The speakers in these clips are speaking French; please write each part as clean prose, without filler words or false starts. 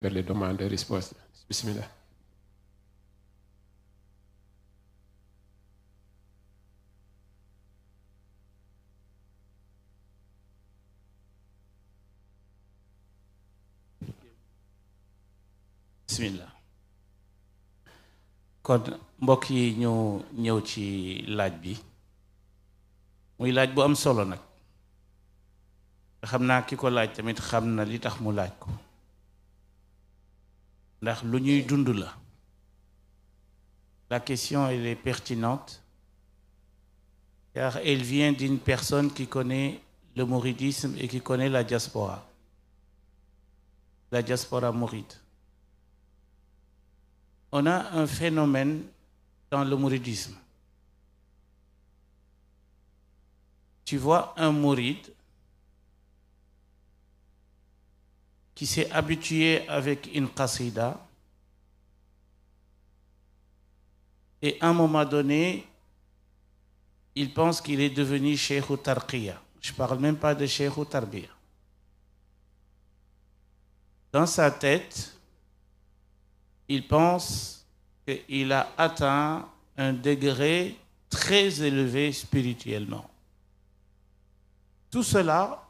vers les demandes et réponses. Bismillah. Bismillah. kon mbokk yi ñu ñëw ci laaj bi muy laaj bu am solo nag xam naa ki ko laaj tamit xam na li tax mu laaj ko ndax lu ñuy dund la. La question elle est pertinente car elle vient d'une personne qui connaît le mouridisme et qui connaît la diaspora mouride. On a un phénomène dans le mouridisme. Tu vois un mouride qui s'est habitué avec une qasida et à un moment donné, il pense qu'il est devenu Cheikh ou Tarqiya. Je ne parle même pas de Cheikh ou Tarbiya. Dans sa tête, il pense qu'il a atteint un degré très élevé spirituellement. Tout cela,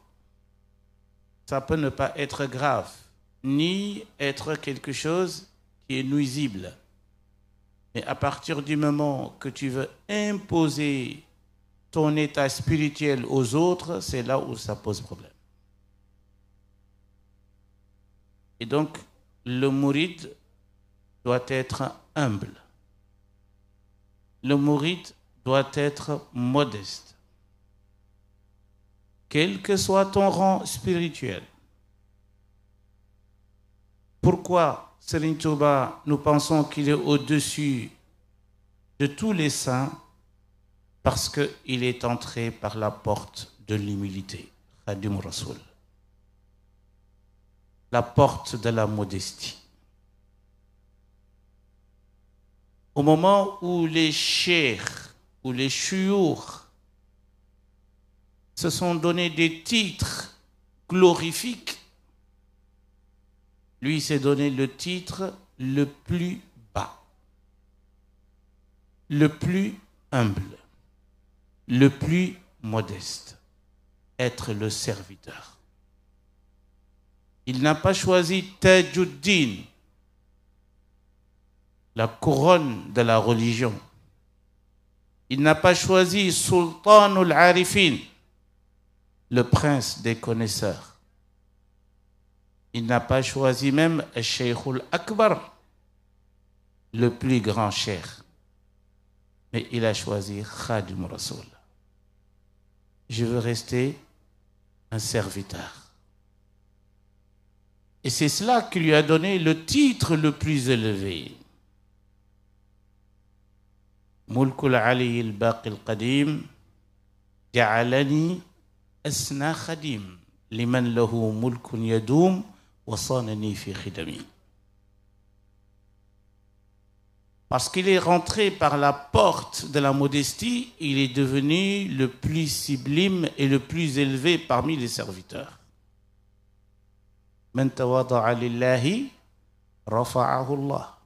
ça peut ne pas être grave, ni être quelque chose qui est nuisible. Mais à partir du moment que tu veux imposer ton état spirituel aux autres, c'est là où ça pose problème. Et donc, le mouride doit être humble. Le mouride doit être modeste. Quel que soit ton rang spirituel. Pourquoi Serigne Touba, nous pensons qu'il est au-dessus de tous les saints? Parce qu'il est entré par la porte de l'humilité. Khadim Rasoul. La porte de la modestie. Au moment où les cheikhs ou les chouyours se sont donné des titres glorifiques, lui s'est donné le titre le plus bas, le plus humble, le plus modeste, être le serviteur. Il n'a pas choisi Tajuddin, la couronne de la religion. Il n'a pas choisi Sultanul Arifin, le prince des connaisseurs. Il n'a pas choisi même Sheikhul Akbar, le plus grand cheikh. Mais il a choisi Khadim Rasoul. Je veux rester un serviteur. Et c'est cela qui lui a donné le titre le plus élevé. Mulkul Ali al-Baqi al-Qadim ja'alani asna khadim liman lahu mulkun yadum wa sanani fi khidami. Parce qu'il est rentré par la porte de la modestie, il est devenu le plus sublime et le plus élevé parmi les serviteurs. Man tawada'a lillahi rafa'ahu Allah.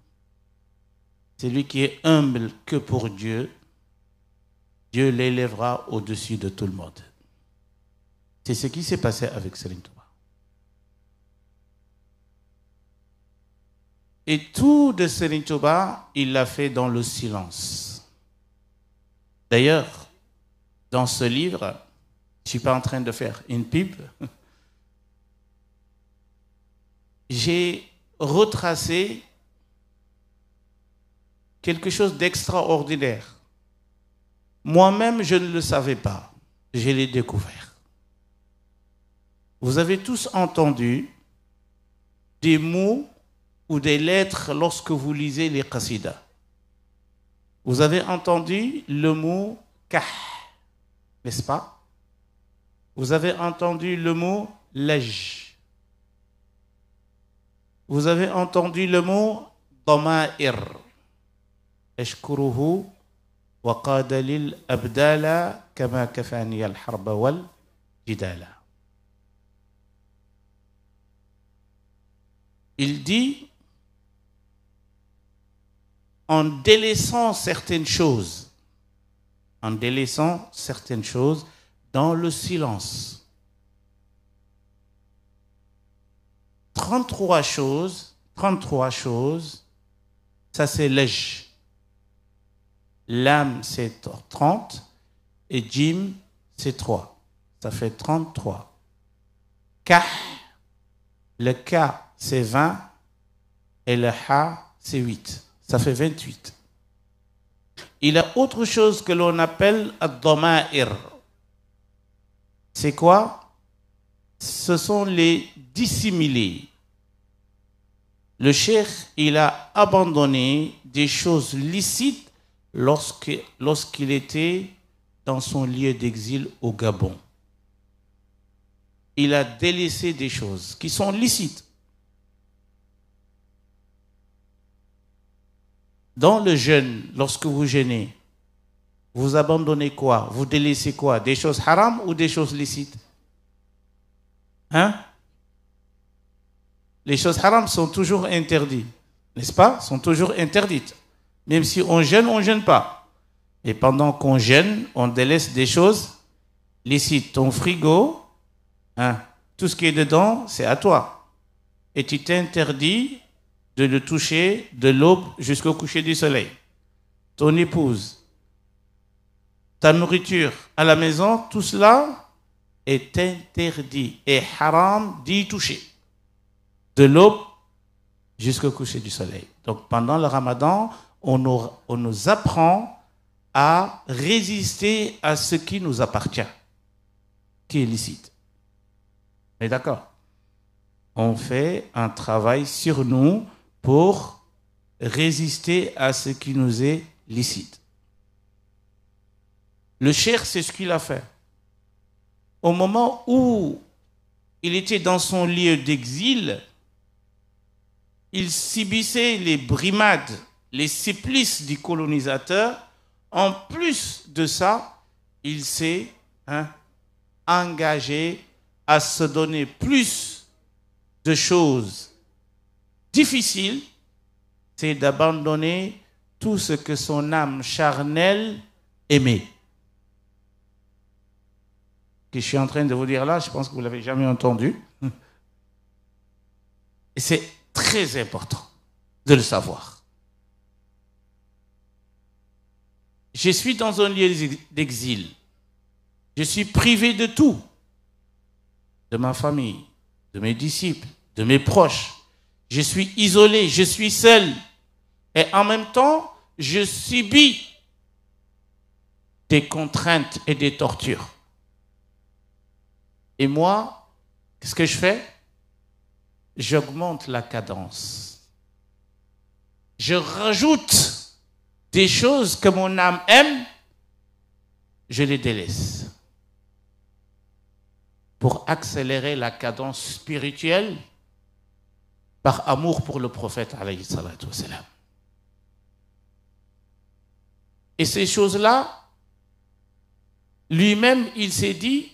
Celui qui est humble que pour Dieu, Dieu l'élèvera au-dessus de tout le monde. C'est ce qui s'est passé avec Serigne Touba. Et tout de Serigne Touba, il l'a fait dans le silence. D'ailleurs, dans ce livre, je ne suis pas en train de faire une pub, j'ai retracé quelque chose d'extraordinaire. Moi-même, je ne le savais pas. Je l'ai découvert. Vous avez tous entendu des mots ou des lettres lorsque vous lisez les qasidas. Vous avez entendu le mot kah, n'est-ce pas? Vous avez entendu le mot laj. Vous avez entendu le mot dama'ir. Ashkuruhu wa qada lil abdala kama kafani al harba wal jidala. Il dit, en délaissant certaines choses, dans le silence. 33 choses, ça c'est l'ej. L'âme c'est 30 et jim c'est 3. Ça fait 33. Kah, le ka c'est 20 et le ha c'est 8. Ça fait 28. Il a autre chose que l'on appelle ad-dama'ir. C'est quoi? Ce sont les dissimulés. Le cheikh, il a abandonné des choses licites lorsqu'il était dans son lieu d'exil au Gabon. Il a délaissé des choses qui sont licites. Dans le jeûne, lorsque vous jeûnez, vous abandonnez quoi? Vous délaissez quoi? Des choses haram ou des choses licites? Hein? Les choses haram sont toujours interdites, n'est-ce pas? Sont toujours interdites. Même si on ne jeûne pas. Et pendant qu'on jeûne, on délaisse des choses licites. Ton frigo, hein, tout ce qui est dedans, c'est à toi. Et tu t'interdis de le toucher de l'aube jusqu'au coucher du soleil. Ton épouse, ta nourriture à la maison, tout cela est interdit et haram d'y toucher. De l'aube jusqu'au coucher du soleil. Donc pendant le Ramadan, on nous apprend à résister à ce qui nous appartient, qui est licite. Mais d'accord? On fait un travail sur nous pour résister à ce qui nous est licite. Le cheikh, c'est ce qu'il a fait. Au moment où il était dans son lieu d'exil, il subissait les brimades, les supplices du colonisateur. En plus de ça, il s'est engagé à se donner plus de choses difficiles, c'est d'abandonner tout ce que son âme charnelle aimait. Que je suis en train de vous dire là, je pense que vous ne l'avez jamais entendu. Et c'est très important de le savoir. Je suis dans un lieu d'exil. Je suis privé de tout. De ma famille, de mes disciples, de mes proches. Je suis isolé, je suis seul. Et en même temps, je subis des contraintes et des tortures. Et moi, qu'est-ce que je fais? J'augmente la cadence. Je rajoute des choses que mon âme aime, je les délaisse. Pour accélérer la cadence spirituelle par amour pour le prophète alayhi salatu wassalam. Et ces choses-là, lui-même, il s'est dit,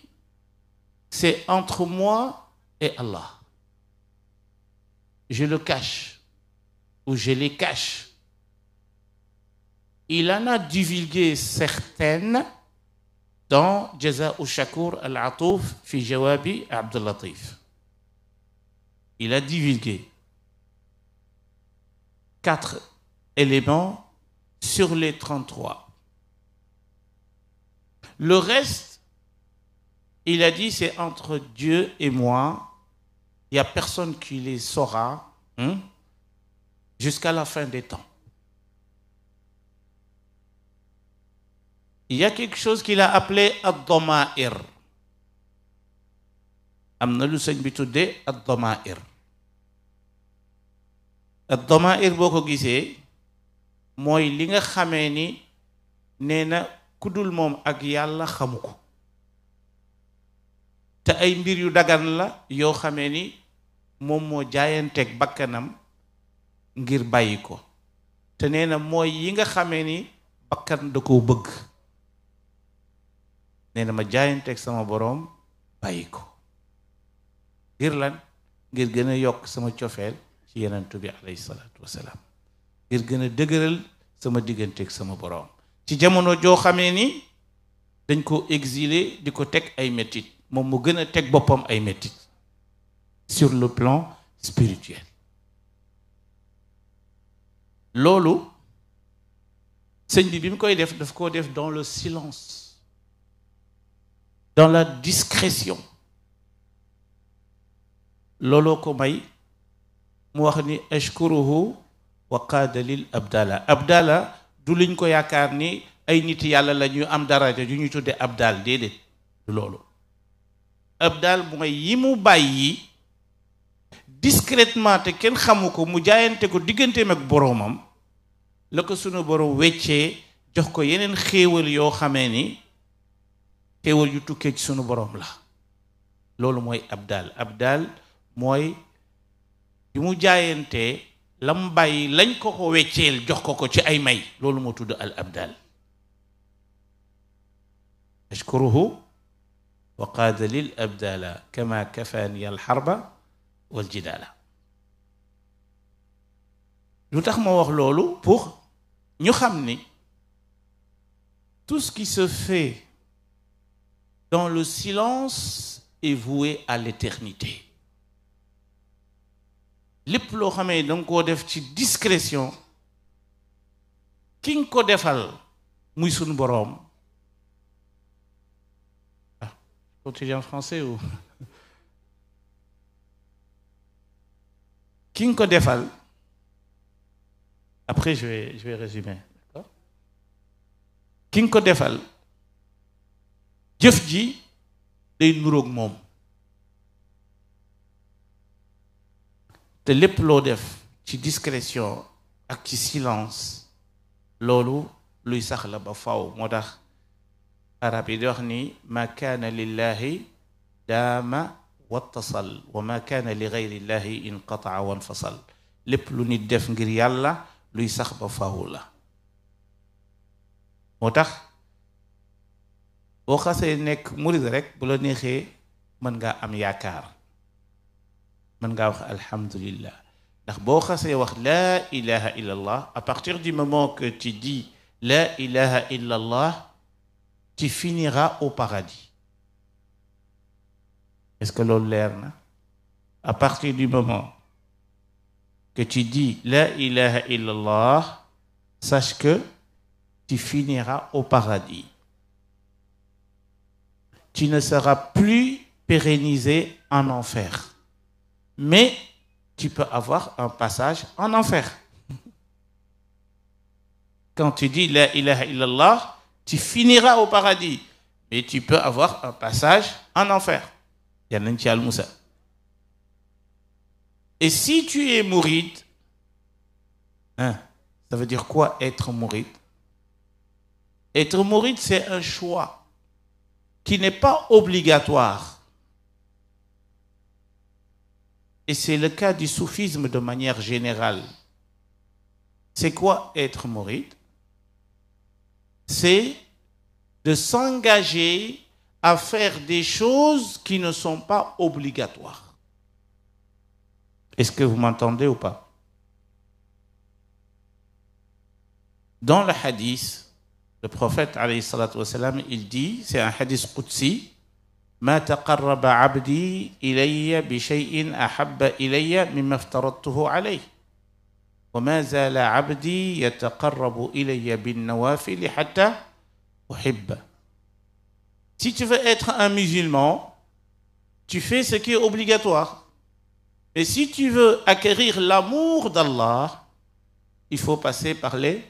c'est entre moi et Allah. Je le cache, ou je les cache. Il en a divulgué certaines dans Jaza'u Shakur al-Atouf fi Jawabi Abdul Latif. Il a divulgué 4 éléments sur les 33. Le reste, il a dit, c'est entre Dieu et moi. Il n'y a personne qui les saura jusqu'à la fin des temps. Il y a quelque chose qu'il a appelé ad-dama'ir. Amna lu sëñ bi tudde ad-dama'ir. Ad-dama'ir boo ko gisee mooy li nga xamee ni nee na ku dul moom ak yàlla xamu ko te ay mbir yu dagan la yoo xamee ni moom moo jaayanteeg bakkanam ngir bàyyi ko te nee na mooy yi nga xamee ni bakkan da koo bëgg nee na ma jaayanteeg sama boroom bàyyi ko ngir lan ngir gën a yokk sama cofeel ci yenentu bi alayhi salaatu wasalaam ngir gën a dëgëral sama digganteeg sama boroom ci jamono joo xamee ni dañ ko exilé di ko teg ay métit moom mu gën a teg boppam ay métit sur le plan spirituel loolu sëñ bi mu koy def daf koo def dans le silence dans la discrétion looloo ko may mu wax ni ashkuruhu wa qaada lil abdala du liñ ko yaakaar ni ay nit yàlla la ñu am daraja yu ñu tudde abdal déedéet du loolu abdal mooy yi mu bàyyi discrètement te kenn xamu ko mu jaayante ko digganteem ak boroomam la ko sunu boroom weccee jox ko yeneen xéewal yoo xamee ni xéewal yu tukkee ci sunu boroom la loolu mooy abdal mooy bi mu jaayantee lam bàyyi lañ ko ko wecceel jox ko ci ay may loolu moo tudd al abdal ashkuruhu wa qaada lil abdala kama kafaani al harba wal jidaala lu tax ma wax loolu pour ñu xam ni tout ce qui se fait dans le silence est voué à l'éternité lépp loo xamee danga koo def ci discrétion ki nga ko defal muy sunu boroom continue en français ou ki nga ko defal après je vais résumer d'accord ki nga ko defal jëf ji day nuroog moom te lépp loo def ci discrétion ak ci silence loolu luy sax la ba faw moo tax arab yi di wax ni ma kaana lillahi daama wattasal wa ma kaana li gayrillahi inqataa wanfasal lépp lu nit def ngir yàlla luy sax ba faw la moo tax boo xasee nekk murid rek bu la neexee mën ngaa am yaakaar mën ngaa wax alhamdulillah ndax boo xasee wax laa ilaha illa allah à partir du moment que tu dis laa ilaha illa allah tu finiras au paradis est-ce que loolu leer na à partir du moment que tu dis laa ilaha illa allah sache que tu finiras au paradis tu ne seras plus pérennisé en enfer mais tu peux avoir un passage en enfer. Quand tu dis la ilaha illallah, tu finiras au paradis, mais tu peux avoir un passage en enfer. Et si tu es mouride, ça veut dire quoi être mouride? Être mouride, c'est un choix qui n'est pas obligatoire. Et c'est le cas du soufisme de manière générale. C'est quoi être mouride? C'est de s'engager à faire des choses qui ne sont pas obligatoires. Est-ce que vous m'entendez ou pas? Dans le hadith, le prophète alayhi salatu wassalam, il dit, c'est un hadith qudsi, ما تقرب عبدي إلي بشيء أحب إلي مما افترضته عليه وما زال عبدي يتقرب إلي بالنوافل حتى أحبه. Si tu veux être un musulman, tu fais ce qui est obligatoire. Et si tu veux acquérir l'amour d'Allah, il faut passer par les